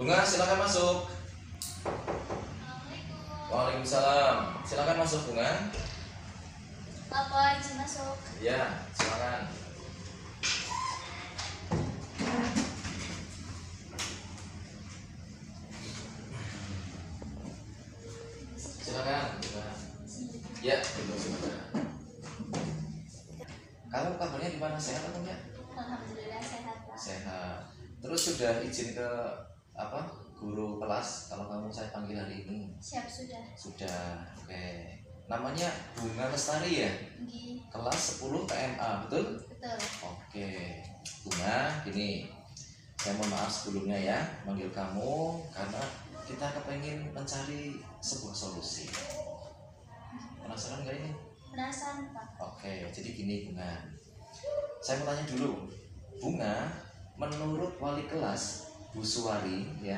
Bunga, silakan masuk. Assalamualaikum. Waalaikumsalam. Silakan masuk, Bunga. Bapak izin masuk. Ya, silakan. Silakan, Bunga. Ya, duduk sebentar. Kamu kabarnya gimana? Sehat atau enggak? Alhamdulillah sehat, Pak. Sehat. Terus sudah izin ke guru kelas kalau kamu saya panggil hari ini? Siap sudah. Sudah. Oke. Namanya Bunga Lestari ya? Nggih. Kelas 10 TMA, betul? Betul. Oke. Bunga, gini. Saya mohon maaf sebelumnya ya manggil kamu karena kita kepengen mencari sebuah solusi. Penasaran nggak ini? Penasaran, Pak. Oke, jadi gini Bunga. Saya mau tanya dulu. Bunga, menurut wali kelas Bu Suwari ya,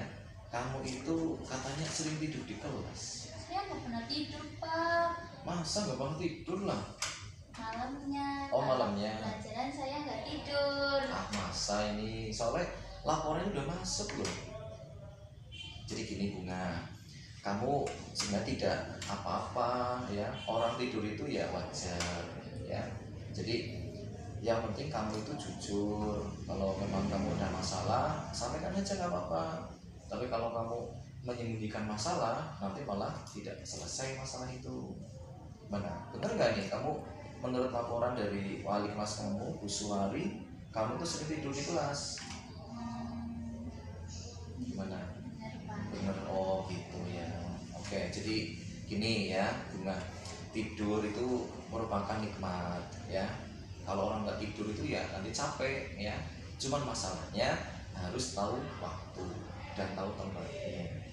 kamu itu katanya sering tidur di kelas. Saya nggak pernah tidur, Pak. Masa nggak bangun tidur lah? Malamnya. Oh, malamnya. Pelajaran saya nggak tidur. Ah, masa ini? Soalnya laporannya udah masuk loh. Jadi gini Bunga, kamu sebenarnya tidak apa-apa ya. Orang tidur itu ya wajar ya. Jadi yang penting kamu itu jujur. Kalau memang kamu ada masalah, sampaikan aja nggak apa-apa. Tapi kalau kamu menyembunyikan masalah, nanti malah tidak selesai masalah itu. Gimana? Benar nggak nih kamu? Menurut laporan dari wali kelas kamu, Bu Suwari, kamu tuh sering tidur di kelas. Gimana? Benar, Pak. Bener, oh gitu ya. Oke, jadi gini ya Bunga, tidur itu merupakan nikmat ya. Kalau orang nggak tidur itu ya nanti capek ya. Cuman masalahnya harus tahu waktu dan tahu tempatnya.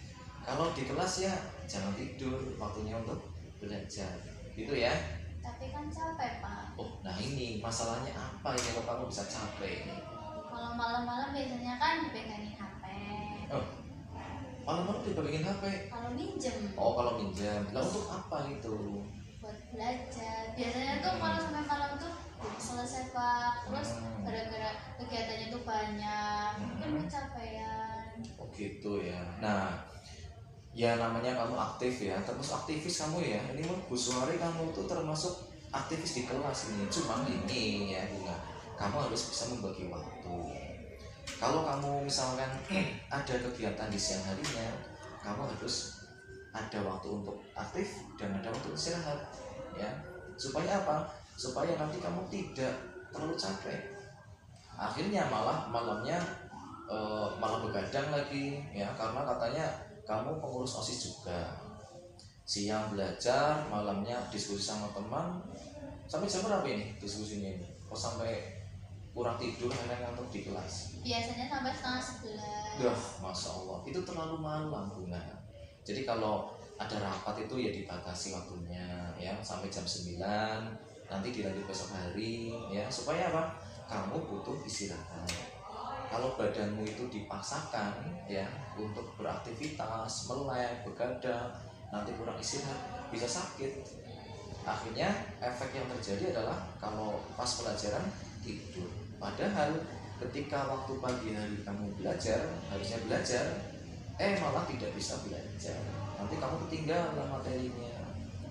Kalau di kelas ya jangan tidur, waktunya untuk belajar gitu ya. Tapi kan capek, Pak. Oh, nah ini masalahnya apa ini kalau kamu bisa capek ini? Kalau malam-malam biasanya kan dipegangin HP. Oh, malam-malam dipegangin HP. Kalau minjem Oh, kalau minjam. Lah untuk apa itu? buat belajar. Biasanya tuh kalau sampai malam tuh belum selesai, Pak. Terus gara-gara kegiatannya tuh banyak, mungkin kecapean. Oh gitu ya. Nah, ya namanya kamu aktif ya, termasuk aktivis kamu ya. Ini Bu Suwari kamu tuh termasuk aktivis di kelas ini. Cuma ini ya Bunga, kamu harus bisa membagi waktu. Kalau kamu misalkan ada kegiatan di siang harinya, kamu harus ada waktu untuk aktif dan ada waktu istirahat ya. Supaya apa? Supaya nanti kamu tidak terlalu capek. Akhirnya malah malamnya malah begadang lagi ya, karena katanya kamu pengurus OSIS juga. Siang belajar, malamnya diskusi sama teman. Sampai jam berapa ini diskusinya ini? Oh, sampai kurang tidur akhirnya ngantuk di kelas. Biasanya sampai setengah 11. Dah, Masya Allah, itu terlalu malam Bunga. Jadi kalau ada rapat itu ya dibatasi waktunya ya, sampai jam 9, nanti dilanjut besok hari ya. Supaya apa? Kamu butuh istirahat. Kalau badanmu itu dipaksakan ya untuk beraktivitas, melek, begadang, nanti kurang istirahat, bisa sakit. Akhirnya efek yang terjadi adalah kalau pas pelajaran tidur. Padahal ketika waktu pagi hari kamu belajar, harusnya belajar, malah tidak bisa belajar. Nanti kamu ketinggalan materinya.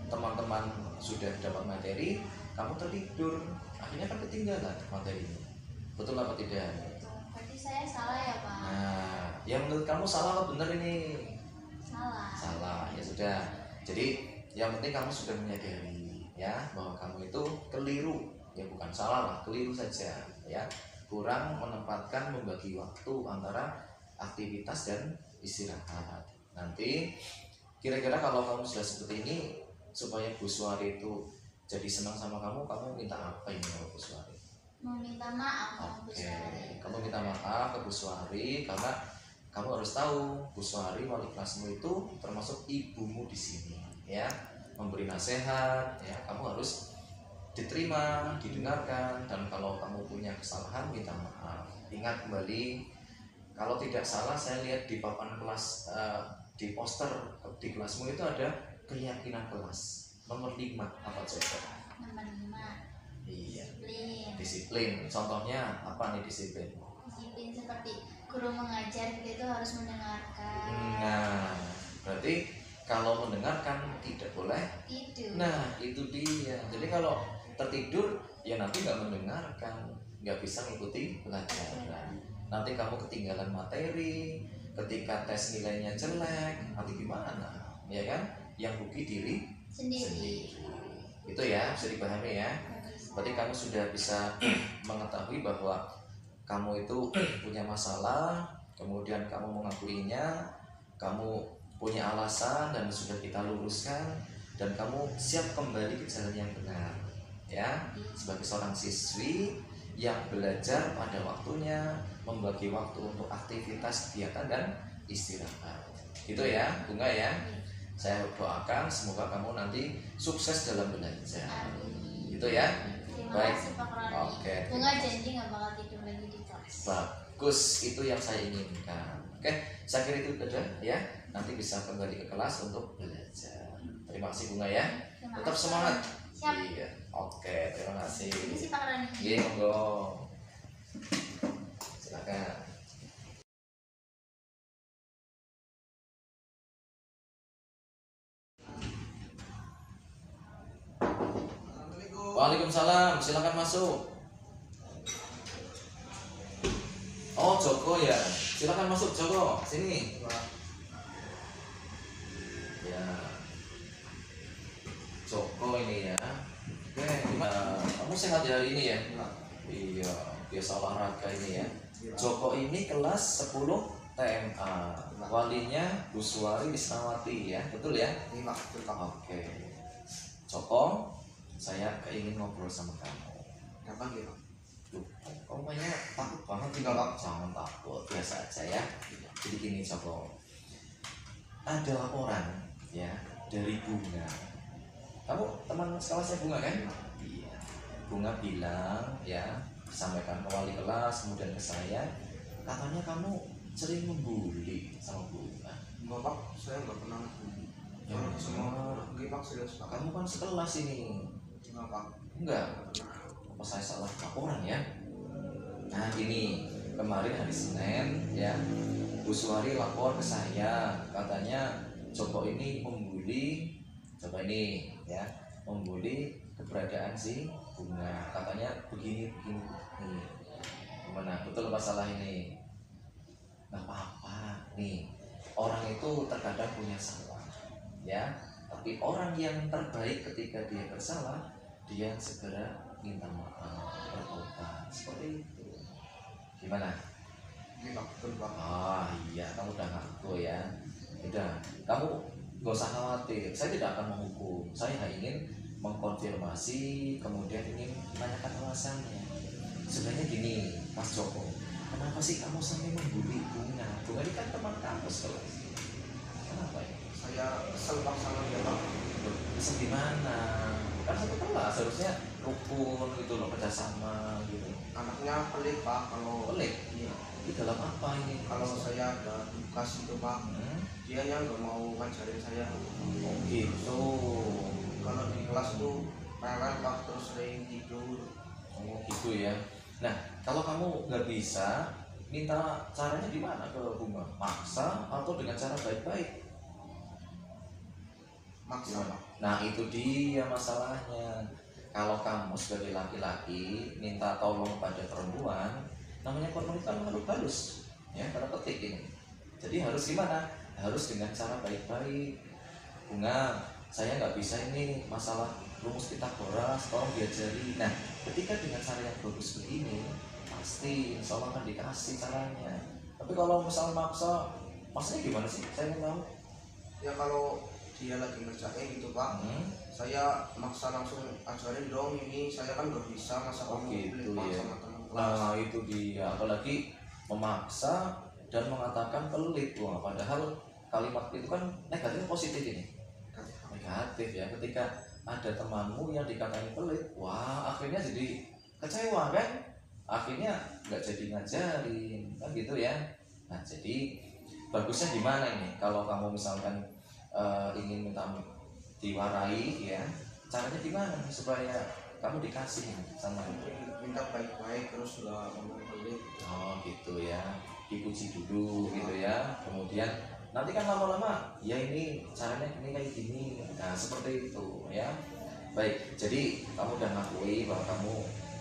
Teman-teman sudah dapat materi, kamu tertidur, akhirnya kan ketinggalan materinya. Betul apa tidak? Berarti saya salah ya, Pak? Nah, yang menurut kamu salah apa benar ini? Salah. Salah, ya sudah. Jadi yang penting kamu sudah menyadari ya bahwa kamu itu keliru. Ya bukan salah lah, keliru saja ya. Kurang menempatkan membagi waktu antara aktivitas dan istirahat. Nanti kira-kira kalau kamu sudah seperti ini, supaya Bu Suwari itu jadi senang sama kamu minta apa ini sama Bu Suwari? Meminta maaf sama Bu Oke, Suwari. kamu minta maaf ke Bu Suwari karena kamu harus tahu Bu Suwari wali kelasmu itu termasuk ibumu di sini ya, memberi nasihat ya, kamu harus diterima, didengarkan, dan kalau kamu punya kesalahan minta maaf. Ingat kembali, kalau tidak salah saya lihat di papan kelas, di poster di kelasmu itu ada keyakinan kelas nomor 5, apa coba? Nomor 5. Iya, Disiplin. disiplin. Contohnya apa nih disiplin? disiplin seperti guru mengajar gitu harus mendengarkan. Nah, berarti kalau mendengarkan tidak boleh Tidur. Nah, itu dia. Jadi kalau tertidur ya nanti nggak mendengarkan, nggak bisa mengikuti pelajaran. Nanti kamu ketinggalan materi, ketika tes nilainya jelek, nanti gimana? Ya kan? Yang rugi diri Sendiri. Itu ya, bisa dipahami ya. Berarti kamu sudah bisa mengetahui bahwa kamu itu punya masalah, kemudian kamu mengakuinya, kamu punya alasan dan sudah kita luruskan, dan kamu siap kembali ke jalan yang benar, ya, sebagai seorang siswi yang belajar pada waktunya, membagi waktu untuk aktivitas kegiatan dan istirahat. Gitu ya, Bunga ya. Saya doakan semoga kamu nanti sukses dalam belajar. Gitu ya. Terima Baik. kasih Pak Rani. Oke. Bunga janji nggak bakal tidur lagi di kelas. Bagus, itu yang saya inginkan. Oke, saya kira itu saja ya. Nanti bisa kembali ke kelas untuk belajar. Terima kasih Bunga ya. Terima Tetap kasih. semangat. Siap. Iya. Oke, terima kasih. Ini sih Pak Rani. Iya, monggo. Silakan. Waalaikumsalam, silakan masuk. Oh, Joko ya. Silakan masuk Joko. Sini. Ya. Joko ini ya. Oke, gimana? Kamu sehat ya hari ini ya? Iya, biasa olahraga ini ya. Joko ini kelas 10 TMA. Walinya Bu Suwari Wisnawati ya. Betul ya? Oke. Joko, saya ingin ngobrol sama kamu. Kapan gitu? Duh, kamu kayaknya takut banget. Tinggal jangan takut, biasa aja ya. Jadi gini Joko, ada laporan ya dari Bunga. Kamu teman sekelasnya Bunga kan? Iya. Bunga bilang ya, sampaikan ke wali kelas, kemudian ke saya, katanya kamu sering membuli sama Bunga. Enggak Pak, saya nggak pernah bully. Ya, Semua enggak Pak, serius Pak. kamu kan sekelas ini. Enggak Pak. Enggak. Apa saya salah laporan ya? Nah gini, kemarin hari Senin ya, Bu Suwari lapor ke saya, katanya Joko ini membuli, coba ini ya, membuli keberadaan si Bunga. Katanya begini. Gimana? Betul apa salah ini? Nggak apa-apa nih. Orang itu terkadang punya salah, ya. Tapi orang yang terbaik ketika dia bersalah, dia segera minta maaf, bertobat, seperti itu. Gimana? Ini Pak, betul Pak. Iya, kamu udah ngaku ya. Udah, kamu gak usah khawatir. Saya tidak akan menghukum. Saya hanya ingin mengkonfirmasi, kemudian ingin menanyakan alasannya. Sebenarnya gini, Mas Joko, kenapa sih kamu sampai membuli Bunga? Bunga ini kan teman kamu sekelas. Kenapa ya? Saya kesel Pak sama dia Pak. Bisa gimana? Kan satu kelas harusnya rukun gitu loh, kerjasama gitu. Anaknya pelit Pak, kalau Pelit? iya. Di dalam apa ini? Kalau saya ada tugas itu Pak, dia yang nggak mau ngajarin saya. Oh gitu. Kalau di kelas tuh rewel Pak, terus sering tidur. Oh gitu ya. Nah, kalau kamu nggak bisa, minta caranya di mana ke Bunga? Maksa atau dengan cara baik-baik? Maksa Pak. Nah itu dia masalahnya. Kalau kamu sebagai laki-laki minta tolong pada perempuan, namanya perempuan itu kan makhluk halus, ya karena petik ini. Jadi harus gimana? Harus dengan cara baik-baik. Bunga, saya nggak bisa ini masalah rumus Pitagoras, tolong diajari. Nah, ketika dengan cara yang bagus begini, pasti insya Allah akan dikasih caranya. Tapi kalau misalnya maksa, maksudnya gimana sih? Saya mau tahu. Ya kalau dia lagi ngerjain gitu Pak, saya maksa langsung ajarin dong, ini saya kan nggak bisa, masa Oh, kamu gitu pelit Pak ya. sama teman kelas. Nah itu dia, apalagi memaksa dan mengatakan pelit. Wah, padahal kalimat itu kan negatif positif ini. Negatif ya, ketika ada temanmu yang dikatain pelit, wah akhirnya jadi kecewa kan, akhirnya nggak jadi ngajarin kan gitu ya. Nah jadi bagusnya gimana ini kalau kamu misalkan ingin minta diwarai ya, caranya gimana supaya kamu dikasih sama Minta baik-baik terus nggak ngomong pelit. oh gitu dipuji dulu gitu ya, kemudian nanti kan lama-lama ya ini caranya ini kayak gini, nah seperti itu ya. Baik, jadi kamu udah ngakui bahwa kamu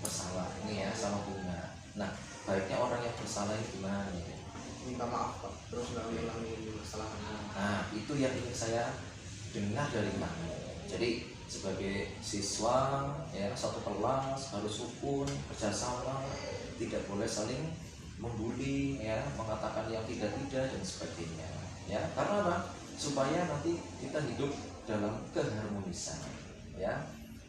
bersalah ini ya sama Bunga. Nah, baiknya orang yang bersalah itu gimana nih? Minta maaf Pak, terus nggak ulangi kesalahannya. Nah, itu yang ingin saya dengar dari kamu. Jadi sebagai siswa ya satu kelas harus rukun, kerjasama, tidak boleh saling membuli ya, mengatakan yang tidak dan sebagainya ya. Karena apa? Supaya nanti kita hidup dalam keharmonisan ya.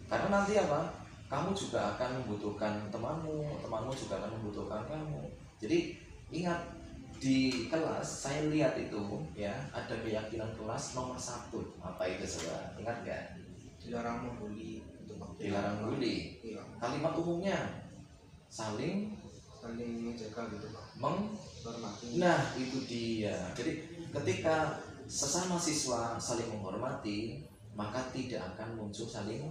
Karena nanti apa? Kamu juga akan membutuhkan temanmu, temanmu juga akan membutuhkan kamu. Jadi ingat, di kelas saya lihat itu ya ada keyakinan kelas nomor 1. Apa itu coba? Ingat nggak? Dilarang membuli itu Pak. Dilarang membuli. Iya. Kalimat umumnya saling menjaga gitu Pak. Hormati. Nah itu dia. Jadi ketika sesama siswa saling menghormati, maka tidak akan muncul saling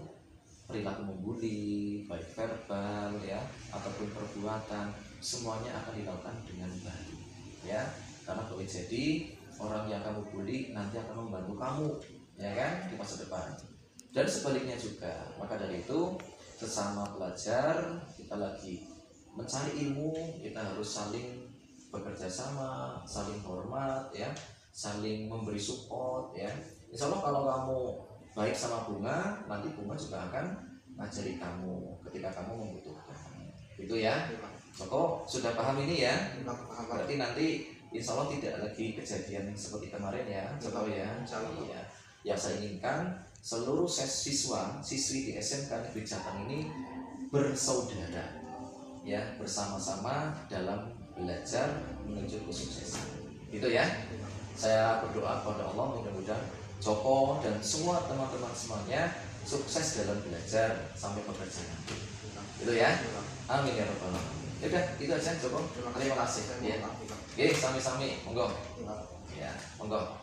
perilaku membuli, baik verbal ya ataupun perbuatan, semuanya akan dilakukan dengan baik ya. Karena boleh jadi orang yang kamu bully nanti akan membantu kamu ya kan di masa depan, dan sebaliknya juga. Maka dari itu sesama pelajar kita lagi mencari ilmu, kita harus saling bekerja sama, saling hormat ya, saling memberi support ya. Insya Allah kalau kamu baik sama Bunga, nanti Bunga juga akan ngajari kamu ketika kamu membutuhkan. Itu ya. Joko sudah paham ini ya? Berarti nanti insya Allah tidak lagi kejadian seperti kemarin ya, Joko ya. Iya. Yang saya inginkan seluruh siswi di SMK Negeri Jateng ini bersaudara ya, bersama-sama dalam belajar menuju kesuksesan. Itu ya. Saya berdoa kepada Allah mudah-mudahan Joko dan semua teman-teman semuanya sukses dalam belajar sampai bekerja nanti. Itu ya. Amin ya rabbal alamin. Udah, itu aja Joko. Terima kasih ya. Oke, sami-sami. Monggo. Ya, monggo.